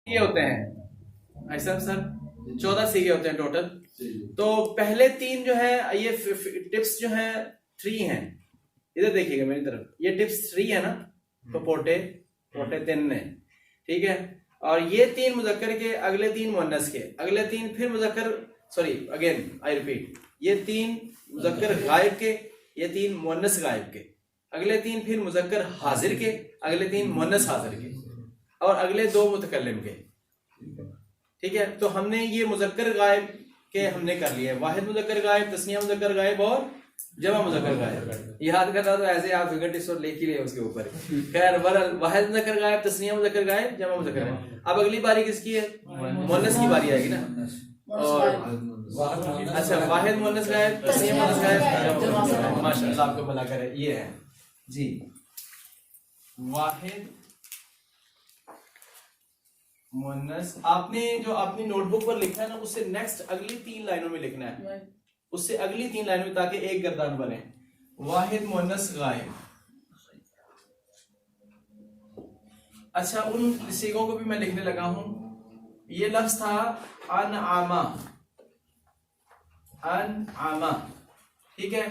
سیگے ہوتے ہیں ایسا سر 14 سیگے ہوتے ہیں ٹوٹل. تو پہلے 3 جو ہے یہ ٹپس جو ہیں 3 ہیں. ادھر دیکھیے گا میری طرف, یہ ٹپس 3 ہے نا, تو پوٹے 3 ہیں, ٹھیک ہے. اور یہ 3 مذکر کے, اگلے 3 مؤنث کے, اگلے 3 پھر مذکر, سوری اگین آئی ریپیٹ, یہ 3 مذکر غائب کے, یہ 3 مؤنث غائب کے, اگلے 3 پھر مذکر حاضر کے, اگلے 3 مؤنث حاضر کے, اور اگلے 2 متکلم کے, ٹھیک ہے. تو ہم نے یہ مذکر غائب کے ہم نے کر لیے, واحد مذکر غائب, تثنیہ مذکر غائب اور جمع مذکر غائب. یاد کرنا تو ایسے آپ فنگر ٹپس اور لکھ ہی لیں اس کے اوپر. خیر واحد مذکر غائب, تثنیہ مذکر غائب, جمع مذکر غائب. اب اگلی باری کس کی ہے؟ مؤنث کی باری آئے گی نا. اور اچھا, واحد مؤنث غائب, تثنیہ مؤنث غائب, ماشاء اللہ آپ کو بھلا کرے. یہ ہے جی واحد مؤنث. آپ نے جو اپنی نوٹ بک پر لکھا ہے نا, اس سے نیکسٹ اگلی 3 لائنوں میں لکھنا ہے, اس سے اگلی 3 لائنوں میں, تاکہ ایک گردان بنے. واحد مؤنث غائب. اچھا, ان سیغوں کو بھی میں لکھنے لگا ہوں. یہ لفظ تھا انعامہ, انعامہ, ٹھیک ہے.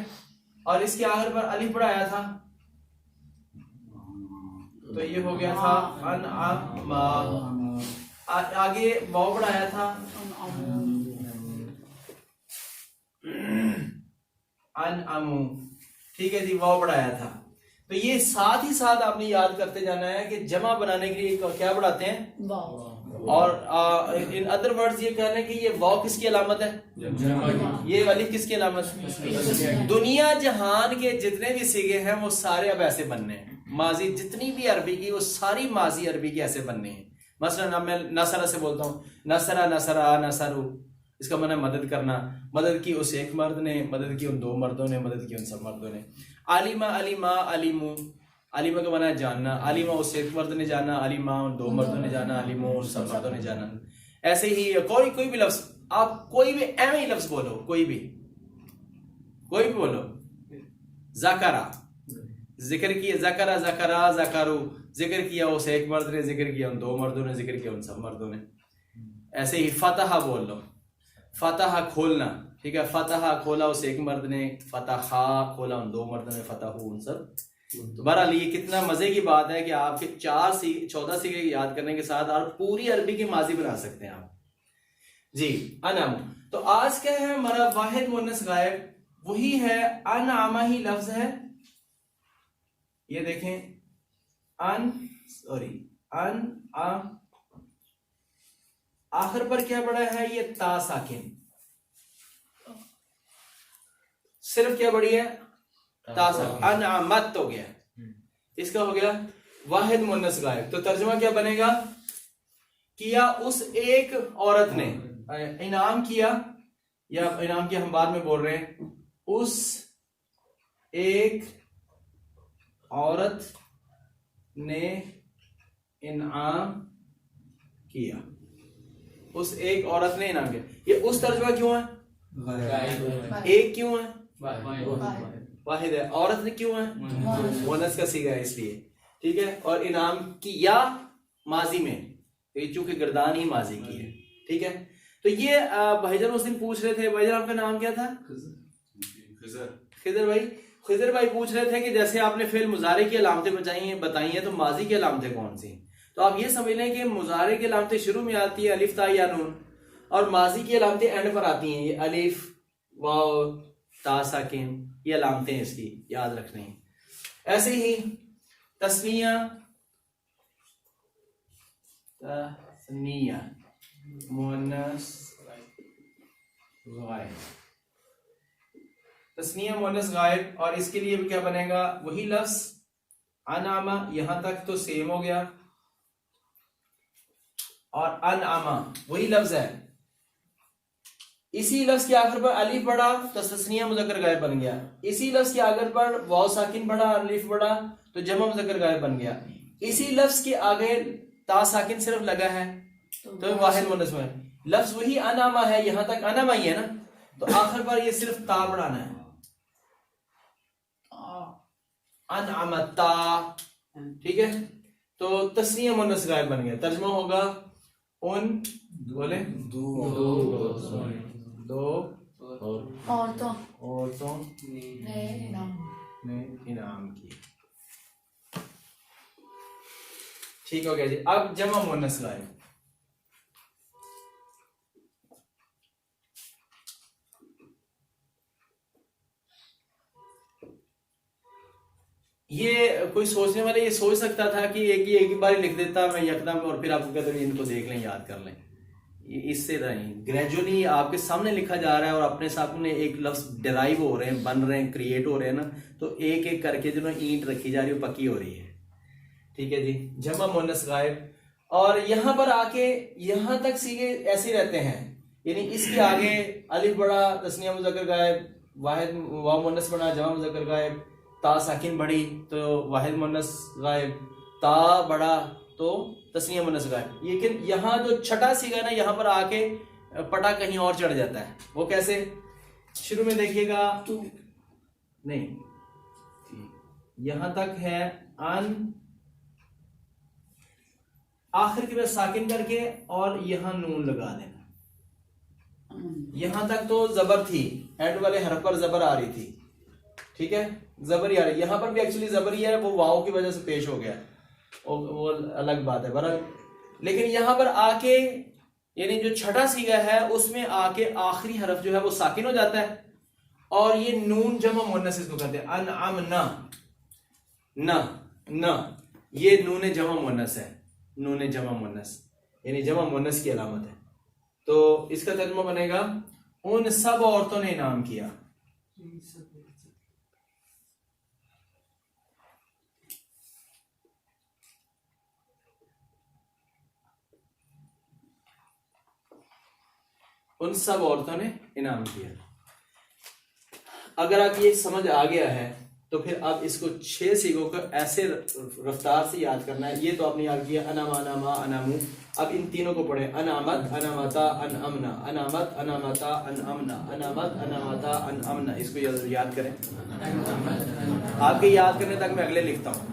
اور اس کے آخر پر الف بڑھایا تھا, تو یہ ہو گیا تھا انعامہ. آگے واو بڑھایا تھا, انعمو, ٹھیک ہے جی, واو بڑھایا تھا. تو یہ ساتھ ہی ساتھ آپ نے یاد کرتے جانا ہے کہ جمع بنانے کے لیے کیا بڑھاتے ہیں؟ اور ان ادر ورڈز یہ کہنا ہے کہ یہ واو کس کی علامت ہے؟ یہ الف کس کی علامت ہے؟ دنیا جہان کے جتنے بھی سیگے ہیں وہ سارے اب ایسے بننے ہیں. ماضی جتنی بھی عربی کی, وہ ساری ماضی عربی کی ایسے بننے ہیں. مثلا میں نصرہ سے بولتا ہوں, نصرہ نصرہ نصرو, اس کا معنی مدد کرنا. مدد کی اس ایک مرد نے, مدد کی ان 2 مردوں نے, مدد کی ان سب مردوں نے. علیمہ علیمہ علیمو, علیمہ کا معنی ہے جاننا. علیمہ اس ایک مرد نے جانا, علیمہ ان 2 مردوں نے جانا, علیمو ان سب مردوں نے جانا. ایسے ہی کوئی بھی لفظ, آپ کوئی بھی ایویں ہی لفظ بولو, کوئی بھی بولو. ذکرہ, ذکر کیا, ذکرہ ذکرہ ذکرو, ذکر کیا اس ایک مرد نے, ذکر کیا ان 2 مردوں نے, ذکر کیا ان سب مردوں نے. ایسے ہی فتح بول لو, فتح کھولنا, ٹھیک ہے. فتح کھولا اس ایک مرد نے, فتحا کھولا ان 2 مردوں نے, فتح ان سب. تو بہرحال یہ کتنا مزے کی بات ہے کہ آپ کے 14 سیگے یاد کرنے کے ساتھ آپ پوری عربی کی ماضی بنا سکتے ہیں آپ جی. انعم, تو آج کیا ہے ہمارا واحد مؤنث غائب, وہی ہے انعامہ ہی لفظ ہے. یہ دیکھیں آخر پر کیا بڑا ہے؟ یہ تا ساکن, صرف کیا بڑی ہے؟ تا ساکن. انعامت ہو گیا, اس کا ہو گیا واحد مؤنث غائب. تو ترجمہ کیا بنے گا؟ کیا اس ایک عورت نے, انعام کیا, یا انعام کیا ہم بعد میں بول رہے ہیں, اس ایک عورت نے انعام کیا, اس ایک عورت نے انعام کیا. یہ اس ترجمہ کیوں ہے؟ ایک کیوں ہے؟ واحد ہے. عورت نے کیوں ہے؟ مؤنث کا صیغہ ہے اس لیے, ٹھیک ہے. اور انعام کیا ماضی میں, چونکہ گردان ہی ماضی کی ہے, ٹھیک ہے. تو یہ بھائی جان اس دن پوچھ رہے تھے, بھائی جان آپ کا نام کیا تھا؟ خضر بھائی پوچھ رہے تھے کہ جیسے آپ نے فعل مضارع کی علامتیں بتائی ہیں, تو ماضی کی علامتیں کون سی ہیں؟ تو آپ یہ سمجھ لیں کہ مضارع کی علامتیں شروع میں آتی ہیں الف تا یا نون, اور ماضی کی علامتیں اینڈ پر آتی ہیں, یہ الف واو تا ساکن, یہ علامتیں اس کی یاد رکھنی ہیں. ایسے ہی تثنیہ مؤنث غائب, تثنیہ مؤنث غائب, اور اس کے لیے بھی کیا بنے گا؟ وہی لفظ انعامہ, یہاں تک تو سیم ہو گیا, اور انعامہ وہی لفظ ہے. اسی لفظ کے آخر پر الف بڑھا تو تثنیہ مذکر غائب بن گیا. اسی لفظ کے آخر پر واو ساکن بڑھا, الف بڑھا تو جمع مذکر غائب بن گیا. اسی لفظ کے آگے تا ساکن صرف لگا ہے تو واحد مؤنث ہے. لفظ وہی انعامہ ہے, یہاں تک انعامہ ہی ہے نا, تو آخر پر یہ صرف تا بڑھانا ہے, انعمتا, ٹھیک ہے. تو تثنیہ مؤنث غائب بن گیا. ترجمہ ہوگا ان بولے دو عورتوں نے انعام کیا. ٹھیک ہو گیا جی. اب جمع مؤنث غائب. یہ کوئی سوچنے والے یہ سوچ سکتا تھا کہ ایک ہی بار لکھ دیتا میں یکدم اور پھر آپ کو کہتا ہوں ان کو دیکھ لیں یاد کر لیں. اس سے نہیں, گریجولی آپ کے سامنے لکھا جا رہا ہے اور اپنے سامنے ایک لفظ ڈرائیو ہو رہے ہیں, بن رہے ہیں, کریٹ ہو رہے ہیں نا, تو ایک ایک کر کے جو نا اینٹ رکھی جا رہی ہے وہ پکی ہو رہی ہے. ٹھیک ہے جی. جمع مؤنث غائب. اور یہاں پر آ کے یہاں تک سیگے ایسے رہتے ہیں, یعنی اس کے آگے الف بڑا تثنیہ مذکر غائب, واحد واو مؤنث بڑا جمع مذکر غائب, تا ساکن بڑی تو واحد مؤنث غائب, تا بڑا تو تثنیہ مؤنث غائب. لیکن یہاں جو چھٹا سیگا نا یہاں پر آ کے پٹا کہیں اور چڑھ جاتا ہے. وہ کیسے؟ شروع میں دیکھیے گا نہیں, یہاں تک ہے ان, آخر کے بعد ساکن کر کے اور یہاں نون لگا دینا. یہاں تک تو زبر تھی, اینڈ والے حرف پر زبر آ رہی تھی. ٹھیک ہے, زبر ہی آ رہی. یہاں پر بھی ایکچولی زبر ہی ہے, وہ واؤ کی وجہ سے پیش ہو گیا, وہ الگ بات ہے برحال. لیکن یہاں پر آ کے یعنی جو چھٹا سیگا ہے اس میں آ کے آخری حرف جو ہے وہ ساکن ہو جاتا ہے, اور یہ نون جمع مؤنث اس کو کہتے ہیں. انعمنا, نہ یہ نون جمع مؤنث ہے, نون جمع مؤنث یعنی جمع مؤنث کی علامت ہے. تو اس کا ترجمہ بنے گا ان سب عورتوں نے انعام کیا. ان سب عورتوں نے انعام کیا. اگر آپ یہ سمجھ آ گیا ہے تو پھر آپ اس کو 6 سیگوں کو ایسے رفتار سے یاد کرنا ہے. یہ تو آپ نے یاد کیا اناما, اناما, انامو. اب ان تینوں کو پڑھیں, انامت, انامتا, انامنا, انامت, انامتا, انامنا, انامت, انامتا, انامنا. اس کو یاد کریں. آپ کے یاد کرنے تک میں اگلے لکھتا ہوں.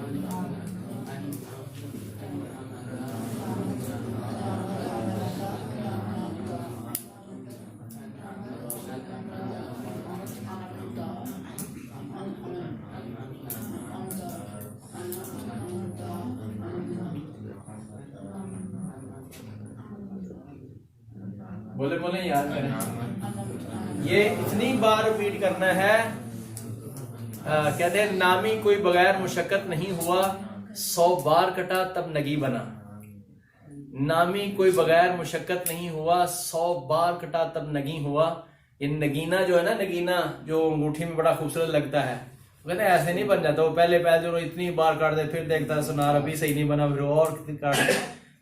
بولے یاد کریں. یہ اتنی بار ریپیٹ کرنا ہے. کہتے ہیں نامی کوئی بغیر مشقت نہیں ہوا, 100 بار کٹا تب نگی بنا. نامی کوئی بغیر مشقت نہیں ہوا, 100 بار کٹا تب نگی ہوا. یہ نگینہ جو ہے نا, نگینہ جو انگوٹھی میں بڑا خوبصورت لگتا ہے, کہتے ہیں ایسے نہیں بن جاتا. وہ پہلے جو اتنی بار کاٹ دے پھر دیکھتا ہے سنار ابھی صحیح نہیں بنا, پھر اور کاٹ دے.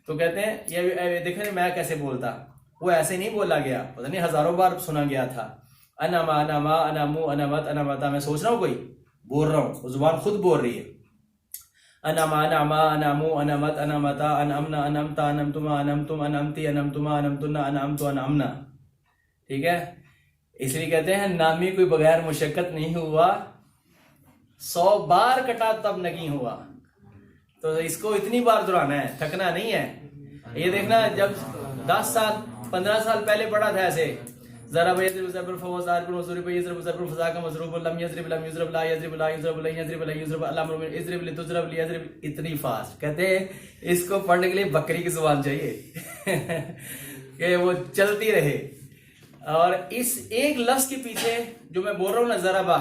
تو کہتے ہیں یہ دیکھیں میں کیسے بولتا, وہ ایسے نہیں بولا گیا, پتہ نہیں ہزاروں بار سنا گیا تھا. اناما, اناما, انامو, انامت, انامتا. میں سوچ رہا ہوں کوئی بول رہا ہوں, وہ زبان خود بول رہی ہے. اناما, اناما, انامو, انامت, انامتا, انامنا, انامتا, انامتما, انامتم, انامتی, انامتما, انامتنا, انامتو, انامنا. ٹھیک ہے, اس لیے کہتے ہیں نامی کوئی بغیر مشقت نہیں ہوا, 100 بار کٹا تب نگی ہوا. تو اس کو اتنی بار دہرانا ہے, تھکنا نہیں ہے. یہ دیکھنا جب 10 سال 15 سال پہلے پڑھا تھا ایسے, ضرب یضرب ضرب فهو ضارب مضروب یضرب ضرب فذاك مضروب لم يضرب لم يضرب لا يضرب لا يضرب لن يضرب لا يضرب الامر من اضرب لتضرب ليضرب. اتنی فاسٹ کہتے ہیں اس کو پڑھنے کے لیے بکری کی زبان چاہیے کہ وہ چلتی رہے. اور اس ایک لفظ کے پیچھے جو میں بول رہا ہوں نا, ضربہ,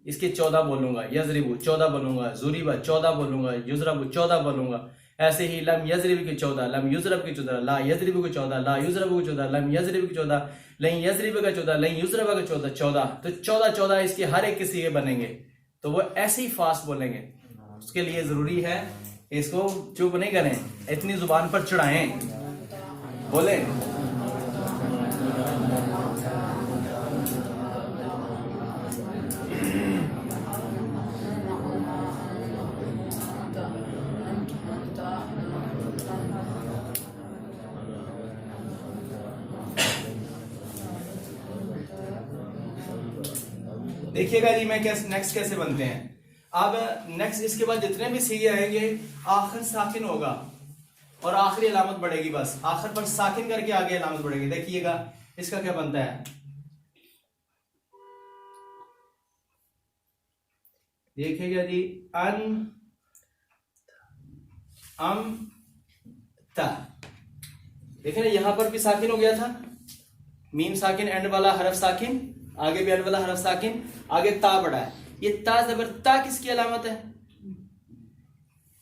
اس کے 14 بولوں گا, یضرب 14 بولوں گا, ضرب 14 بولوں گا, یضرب 14 بولوں گا. ایسے ہی لم یضرب کی 14, لم یضرب کی 14, لا یضرب کی 14, لا یضرب کی 14, لم یضرب کی 14, لن یضرب کا 14, لن یضرب کا 14. تو 14 اس کے ہر ایک کے سیغے بنیں گے. تو وہ ایسے ہی فاسٹ بولیں گے. اس کے لیے ضروری ہے اس کو چپ نہیں کریں, اتنی زبان پر چڑھائیں, بولیں. دیکھیے گا جی میں نیکسٹ کیسے بنتے ہیں. اب نیکسٹ اس کے بعد جتنے بھی سیگے آئیں گے آخر ساکن ہوگا, اور آخری علامت بڑھے گی، بس آخر پر ساکن کر کے آگے علامت بڑھے گی. دیکھیے گا اس کا کیا بنتا ہے. دیکھیے گا جی ان ام تا. دیکھیں نا یہاں پر بھی ساکن ہو گیا تھا، میم ساکن، اینڈ والا حرف ساکن، آگے بھی اینڈ والا حرف ساکن، آگے تا بڑھا ہے. یہ تا زبر تا کس کی علامت ہے؟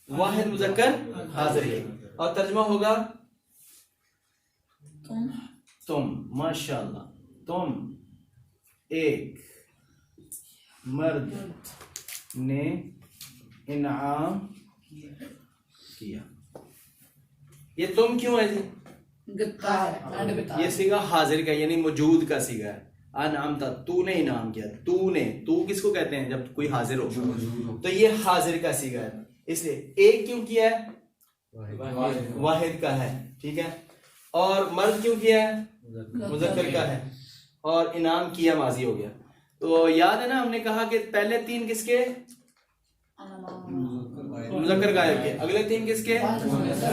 واحد مذکر حاضر کی. اور ترجمہ ہوگا تم. ماشاءاللہ. تم ایک مرد نے انعام کیا. یہ تم کیوں ہے جی؟ یہ سیگا حاضر کا یعنی موجود کا سیگا ہے. انعامتا تو نے انعام کیا. تو نے، تو کس کو کہتے ہیں جب کوئی حاضر ہو؟ تو یہ حاضر کا سیگا ہے. اس لیے ایک کیوں کیا ہے؟ واحد کا ہے. ٹھیک ہے. اور مرد کیوں کیا ہے؟ مذکر کا ہے. اور انعام کیا ماضی ہو گیا. تو یاد ہے نا ہم نے کہا کہ پہلے تین کس کے؟ مذکر غائب کے. اگلے تین کس کے؟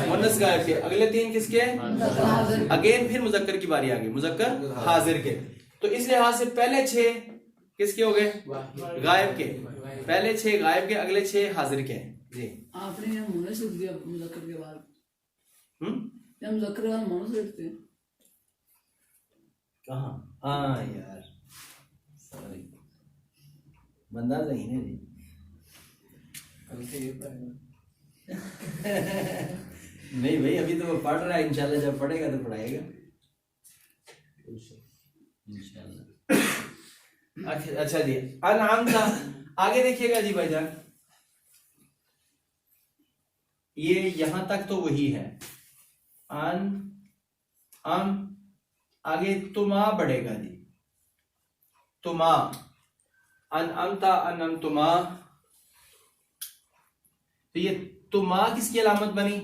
مؤنث غائب کے. اگلے تین کس کے؟ اگین پھر مذکر کی باری آ گئی، مذکر حاضر کے. تو اس لحاظ سے پہلے 6 کس کے ہو گئے؟ غائب کے. پہلے 6 غائب کے، اگلے 6 حاضر کے. جی آپ نے مؤنث لکھ دیا مذکر کے بعد. یا مذکر کے بعد مؤنث لکھتے ہیں کہاں؟ ہاں یار سوری، بندہ ذہین ہے جی. نہیں بھائی ابھی تو وہ پڑھ رہا ہے، انشاءاللہ جب پڑھے گا تو پڑھائے گا انشاءاللہ. اچھا جی انعام تھا. آگے دیکھیے گا جی بھائی جان، یہ یہاں تک تو وہی ہے. ان ام، آگے تما بڑھے گا جی. تما انعمتا انعمتما. تو یہ تما کس کی علامت بنی؟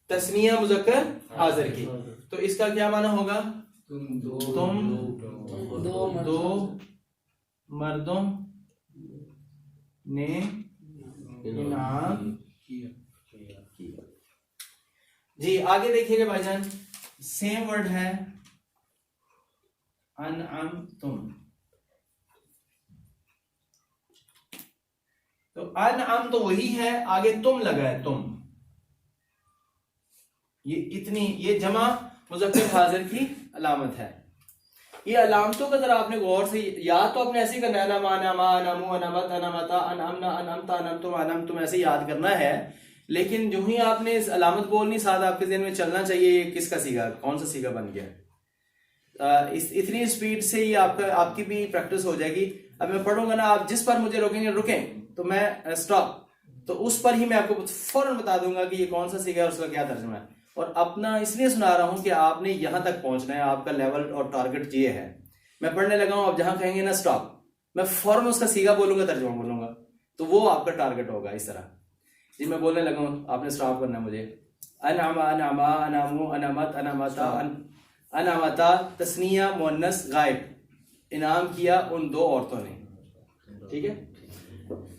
تسنیہ مذکر حاضر کی. تو اس کا کیا معنی ہوگا؟ تم دو مردوں نے انعام کیا. جی آگے دیکھیے گا بھائی جان، سیم ورڈ ہے انعمتم. تو انعام تو وہی ہے، آگے تم لگا ہے. تم یہ اتنی، یہ جمع مذکر حاضر کی علامت ہے. یہ علامتوں کا ذرا آپ نے غور سے یاد تو آپ نے ایسے ہی کرنا ہے، انعما انعما انعمو انعمت انعمتا انعمنا انعمتا انعمتم انعمتم، ایسے یاد کرنا ہے. لیکن جو ہی آپ نے اس علامت بولنی، ساتھ آپ کے ذہن میں چلنا چاہیے یہ کس کا سیگا، کون سا سیگا بن گیا. اتنی اسپیڈ سے ہی آپ کی بھی پریکٹس ہو جائے گی. اب میں پڑھوں گا نا، آپ جس پر مجھے روکیں گے رکیں تو میں اسٹاپ، تو اس پر ہی میں آپ کو فوراً بتا دوں گا کہ یہ کون سا سیگا ہے اور اس کا کیا ترجمہ ہے. اور اپنا اس لیے سنا رہا ہوں کہ آپ نے یہاں تک پہنچنا ہے، آپ کا لیول اور ٹارگٹ یہ ہے. میں پڑھنے لگا ہوں، آپ جہاں کہیں گے نا اسٹاپ، میں فوراً اس کا سیگا بولوں گا، ترجمہ بولوں گا، تو وہ آپ کا ٹارگٹ ہوگا. اس طرح جی میں بولنے لگا ہوں، آپ نے اسٹاپ کرنا ہے مجھے. انعما انعما انعمو انعمت انعمتا انعمتا، تسنیہ مؤنث غائب، انعام کیا ان دو عورتوں نے. ٹھیک ہے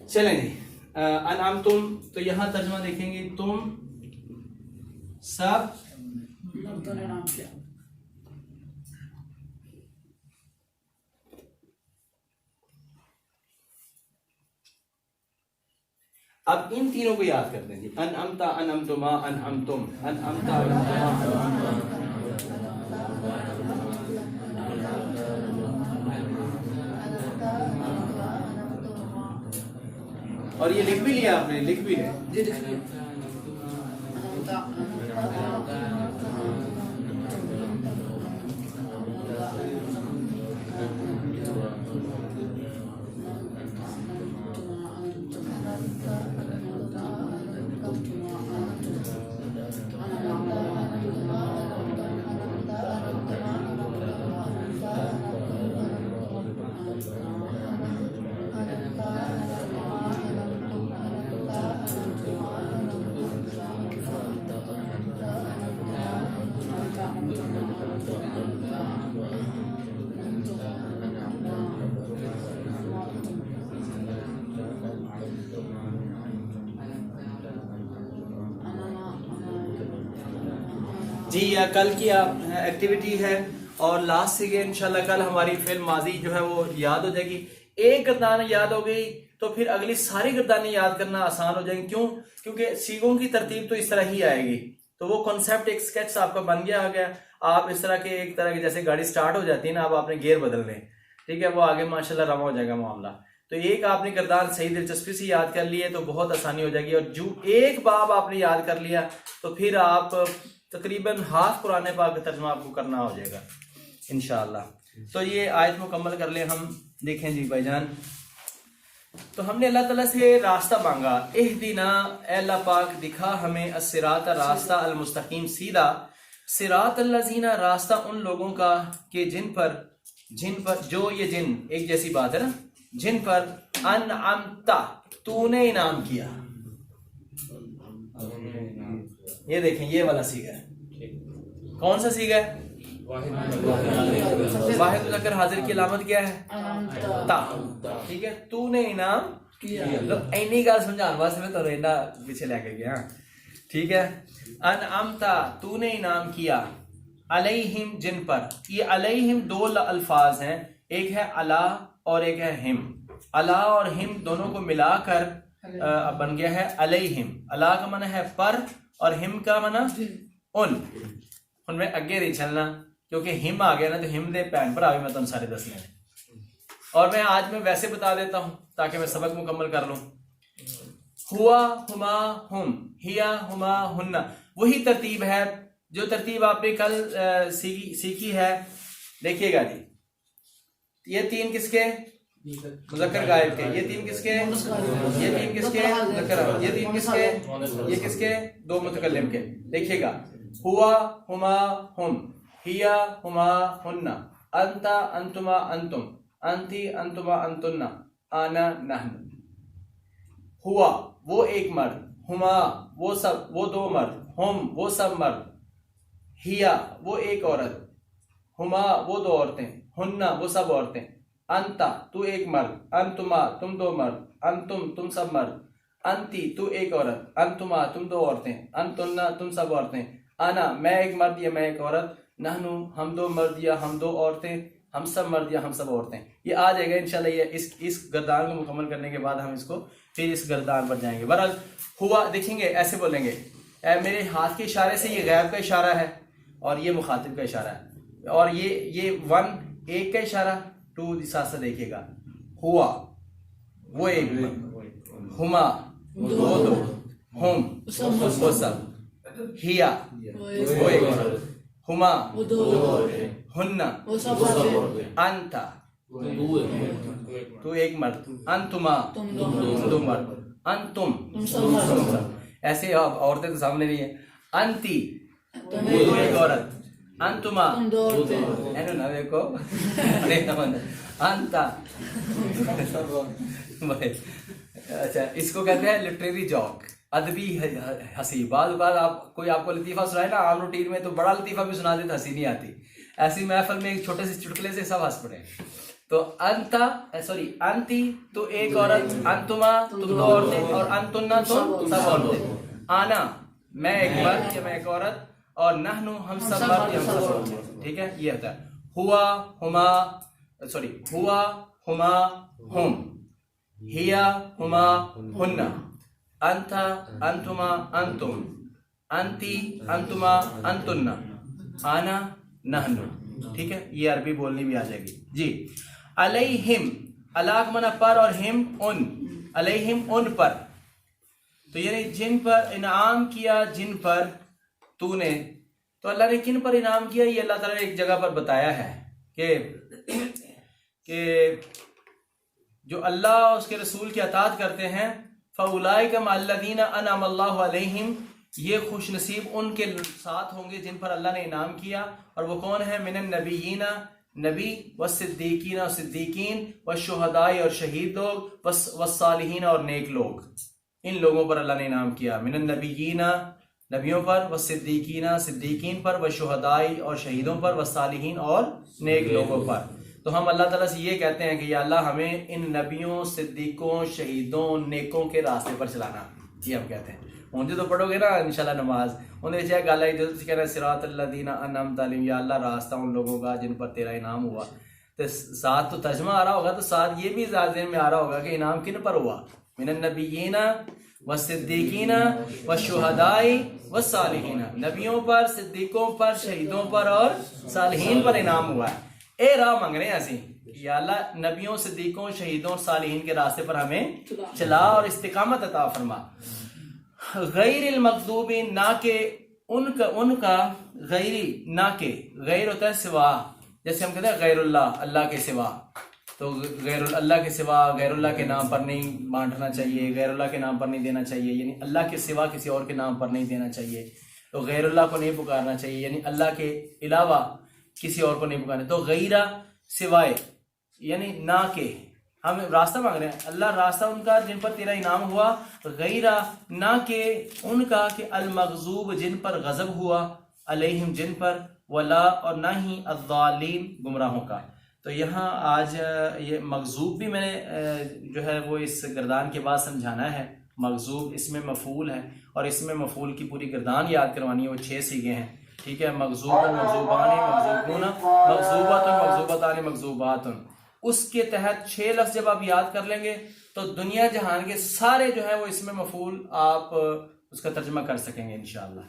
چلیں جی. انعمتم، تو یہاں ترجمہ دیکھیں گے، تم سب مردوں نے انعام کیا. اب ان تینوں کو یاد کرتے ہیں جی. انعمتا انعمتما انعمتم، انعمتا انعمتما. اور یہ لکھ بھی لیا آپ نے؟ لکھ بھی لیا جی لکھ لیا. جی کل کی ایکٹیویٹی ہے اور لاسٹ سے انشاءاللہ کل ہماری فعل ماضی جو ہے وہ یاد ہو جائے گی. ایک گردان یاد ہو گئی تو پھر اگلی ساری گردانیں یاد کرنا آسان ہو جائیں گی. کیوں؟ کیونکہ سیغوں کی ترتیب تو اس طرح ہی آئے گی. تو وہ کنسیپٹ ایک سکیچ آپ کا بن گیا آ گیا. آپ اس طرح کے ایک طرح کی جیسے گاڑی سٹارٹ ہو جاتی ہے نا, اب آپ نے گیئر بدل لیں, ٹھیک ہے, وہ آگے ماشاءاللہ رواں ہو جائے گا معاملہ. تو ایک آپ نے گردان صحیح دلچسپی سے یاد کر لی ہے تو بہت آسانی ہو جائے گی. اور جو ایک باب آپ نے یاد کر لیا تو پھر آپ تقریباً ہاف قرآن پاک کا ترجمہ آپ کو کرنا ہو جائے گا انشاءاللہ. تو یہ آیت مکمل کر لیں ہم. دیکھیں جی بھائی جان, تو ہم نے اللہ تعالیٰ سے راستہ مانگا. اہدنا, اے اللہ پاک دکھا ہمیں, الصراط, راستہ, المستقیم, سیدھا, صراط الذین, راستہ ان لوگوں کا کہ جن پر جو یہ جن ایک جیسی بات ہے نا, جن پر انعمت, تو نے انعام کیا. یہ دیکھیں یہ والا سیغہ ہے. کون سا سیغہ ہے؟ واحد مذکر حاضر کی علامت کیا ہے؟ تا. ٹھیک ہے, تو نے انعام کیا. اینی گل سمجھان واسطے میں تو رہنا پیچھے لے کے گیا. ٹھیک ہے, انعمتا, تو نے انعام کیا, علیہم, جن پر. یہ علیہم دو الفاظ ہیں, ایک ہے علا اور ایک ہے ہم. علا اور ہم دونوں کو ملا کر بن گیا ہے علیہم. علا کا معنی ہے پر اور ہم کا معنی ان میں اگے نہیں چلنا کیونکہ ہم آ گیا نا تو ہم دے پین پر آگے میں تم سارے دسنے ہیں. اور میں آج میں ویسے بتا دیتا ہوں تاکہ میں سبق مکمل کر لوں. ہوا, ہما, ہم, ہیا, ہما, ہن, وہی ترتیب ہے جو ترتیب آپ نے کل سیکھی ہے. دیکھیے گا جی, یہ تین کس کے؟ مذکر غائب کے. یہ تین کس کے؟ یہ تین کس کے؟ مذکر. یہ تین کس کے؟ یہ کس کے؟ دو متکلم کے. دیکھیے گا, ہوا, ہما, ہم, ہیا, ہما, ہن, انتا, انتما, انتم, انتی, انتما, انتن, آنا, نحن. ہوا وہ ایک مرد, ہما وہ دو مرد, ہم وہ سب مرد, ہیا وہ ایک عورت, ہما وہ دو عورتیں, ہن وہ سب عورتیں, انتا تو ایک مرد, انتما تم دو مرد, انتم تم سب مرد, انتی تو ایک عورت, انتما تم دو عورتیں, انتن تم سب عورتیں, انا میں ایک مرد یا میں ایک عورت, نحنو ہم دو مرد یا ہم دو عورتیں, ہم سب مرد یا ہم سب عورتیں. یہ آ جائے گا انشاءاللہ. یہ اس گردان کو مکمل کرنے کے بعد ہم اس کو پھر اس گردان پر جائیں گے. بہرحال ہوا دیکھیں گے ایسے بولیں گے, اے میرے ہاتھ کے اشارے سے یہ غیب کا اشارہ ہے اور یہ مخاطب کا اشارہ ہے, اور یہ ون ایک کا اشارہ, ٹو ساتھ دیکھیے گا. ہوا وہ ایک, ہما وہ دو, ہم وہ سب, ہیا وہ ایک عورت, ہما ہن انتا تو ایک مرد, انتما تم دو مرد, انتم تم سب. ایسے عورتیں تو سامنے نہیں ہیں. انتی تو ایک عورت, انتما اینو نہ دیکھو, انتا. اچھا, اس کو کہتے ہیں لٹریری جوک, ادبی ہنسی. بعض اوقات آپ کوئی آپ کو لطیفہ سنائے نا عام روٹین میں تو بڑا لطیفہ بھی سنا دے تو ہنسی نہیں آتی. ایسی محفل میں ایک چھوٹے سے چٹکلے سے سب ہنس پڑے. تو انتی تو ایک عورت, انتما تم دو عورتیں, اور انتنا تم سب عورتیں, آنا میں ایک مرد یا میں ایک عورت, اور نحنو ہم سب مرد یا ہم سب عورتیں. ٹھیک ہے, یہ ہوتا ہے ہوا, ہما, ہم, ہیا, ہما, ہن, انتا, انتما, انتم, انتی, انتما, انتن, آنا, نحنو. ٹھیک ہے, یہ عربی بولنی بھی آ جائے گی جی. علیہم, علاق منع پر اور ہم ان, علیہم ان پر. تو یعنی جن پر انعام کیا, جن پر تو نے. تو اللہ نے کن پر انعام کیا یہ اللہ تعالیٰ نے ایک جگہ پر بتایا ہے کہ جو اللہ اور اس کے رسول کی اطاعت کرتے ہیں, فَأُولَٰئِكَ مَعَ الَّذِينَ أَنْعَمَ اللَّهُ عَلَيْهِمْ, یہ خوش نصیب ان کے ساتھ ہوں گے جن پر اللہ نے انعام کیا. اور وہ کون ہیں؟ من النبیین, نبی, والصدیقین اور صدیقین, والشہداء اور شہید لوگ, والصالحین اور نیک لوگ. ان لوگوں پر اللہ نے انعام کیا. من النبیین نبیوں پر, والصدیقین صدیقین پر, والشہداء اور شہیدوں پر, والصالحین اور نیک لوگوں پر. تو ہم اللہ تعالیٰ سے یہ کہتے ہیں کہ یا اللہ ہمیں ان نبیوں, صدیقوں, شہیدوں, نیکوں کے راستے پر چلانا. یہ ہم کہتے ہیں. ہوں جو پڑھو گے نا انشاءاللہ نماز انہیں چاہے گل آئی جو کہنا صراط الذین انعمت علیہم، یا اللہ راستہ ان لوگوں کا جن پر تیرا انعام ہوا، تو ساتھ تو ترجمہ آ رہا ہوگا، تو ساتھ یہ بھی ذہن میں آ رہا ہوگا کہ انعام کن پر ہوا، من النبیین والصدیقین والشہداء والصالحین، نبیوں پر، صدیقوں پر، شہیدوں پر اور صالحین پر انعام ہوا ہے۔ اے راہ مانگ رہے ہیں اسی، یا اللہ نبیوں، صدیقوں، شہیدوں اور صالحین کے راستے پر ہمیں چلا اور استقامت عطا فرما۔ غیر المغضوب، نہ کہ ان کا غیری، نہ کہ غیر ہوتا ہے سوا، جیسے ہم کہتے ہیں غیر اللہ، اللہ کے سوا، تو غیر اللہ کے سوا غیر اللہ کے نام پر نہیں بانٹنا چاہیے، غیر اللہ کے نام پر نہیں دینا چاہیے، یعنی اللہ کے سوا کسی اور کے نام پر نہیں دینا چاہیے، تو غیر اللہ کو نہیں پکارنا چاہیے، یعنی اللہ کے علاوہ کسی اور کو نہیں پکارنا، تو غیرہ سوائے، یعنی نہ کہ ہم راستہ مانگ رہے ہیں، اللہ راستہ ان کا جن پر تیرا انعام ہوا، غیرہ نہ کہ ان کا کہ المغضوب جن پر غضب ہوا، علیہم جن پر، ولا اور نہ ہی الضالین گمراہوں کا۔ تو یہاں آج یہ مغضوب بھی میں نے جو ہے وہ اس گردان کے بعد سمجھانا ہے۔ مغضوب اس میں مفعول ہے اور اس میں مفعول کی پوری گردان یاد کروانی ہے، وہ 6 صیغے ہیں، ٹھیک ہے، مغضوب، مغضوبان، مغضوبون، مغضوبات، مغضوبتان، مغضوبات، اس کے تحت 6 لفظ جب آپ یاد کر لیں گے تو دنیا جہان کے سارے جو ہے وہ اس میں مفعول آپ اس کا ترجمہ کر سکیں گے انشاءاللہ۔